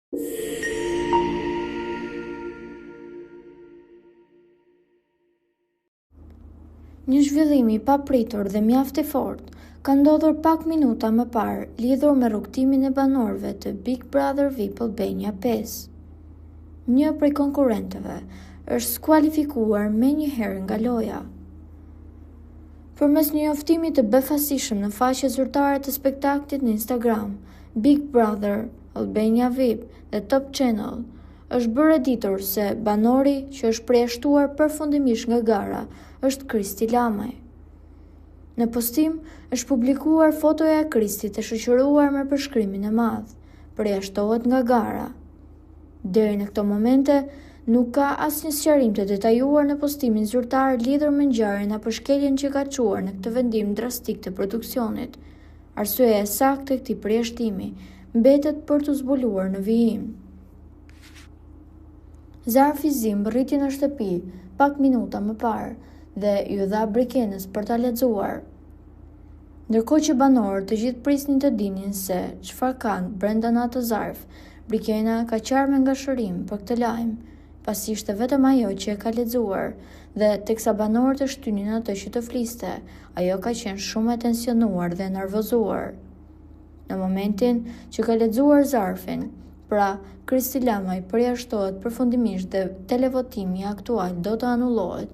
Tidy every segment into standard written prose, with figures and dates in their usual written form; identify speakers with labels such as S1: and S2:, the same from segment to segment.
S1: Një zhvillim i papritur dhe mjaft i fortë ka ndodhur pak minuta më parë lidhur me rrugtimin e banorëve të Big Brother VIP Albania 5. Një prej konkurrentëve është skualifikuar menjëherë nga loja. Përmes një njoftimi të befasishëm në faqe zyrtare të spektaklit në Instagram, Big Brother Albania VIP dhe Top Channel, është bërë e ditur se banori që është përjashtuar përfundimisht nga gara është Kristi Lamaj. Në postim është publikuar fotoja e Kristit e shoqëruar me përshkrimin e madh: përjashtohet nga gara. Deri në këto momente nuk ka asnjë sqarim të detajuar në postimin zyrtar lidhur me ngjarjen apo shkeljen që ka çuar në këtë vendim drastik të produksionit. Arsyeja e saktë e këtij përjashtimi mbetet për të zbuluar në vijim. Zarfi Zim rriti në shtëpi pak minuta më parë dhe ju dha brikenës për ta lexuar. Ndërkohë që banorët të gjithë prisnin të dinin se çfarë kanë brenda në atë zarf, brikena ka qarë me ngashërim për këtë lajm, pasi ishte vetëm ajo që e ka lexuar, dhe teksa banorët e shtynin atë që të fliste, ajo ka qenë shumë e tensionuar dhe nervozuar. Në momentin që ka lexuar zarfin, pra Kristi Lamaj përjashtohet përfundimisht dhe televotimi aktual do të anullohet,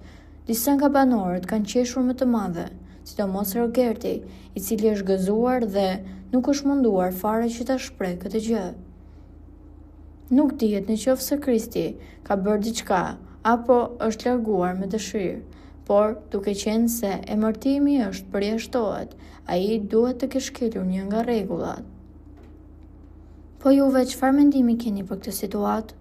S1: disa nga banorët kanë qeshur më të madhe, sidomos Rogerti, i cili është gëzuar dhe nuk është munduar fare që ta shprehë këtë gjë. Nuk dihet nëse Kristi ka bërë diçka apo është larguar me dëshirë, por duke qenë se emërtimi është përjashtohet, ai duhet të ketë shkelur një nga rregullat. Po juve çfarë mendimi keni për këtë situatë?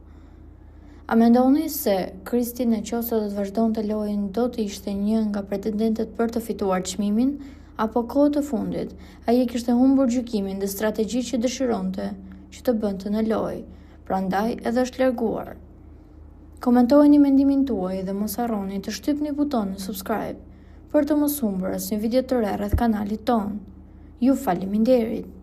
S1: A mendoni se Kristi nëse do të vazhdonte lojën do të ishte një nga pretendentët për të fituar çmimin, apo kohë të fundit ai kishte humbur gjykimin dhe strategjitë që dëshironte që të bënte në lojë, prandaj edhe është larguar? Komentojeni mendimin tuaj dhe mos harroni të shtypni butonin subscribe për të mos humbur asnjë video të re rreth kanalit ton. Ju faleminderit.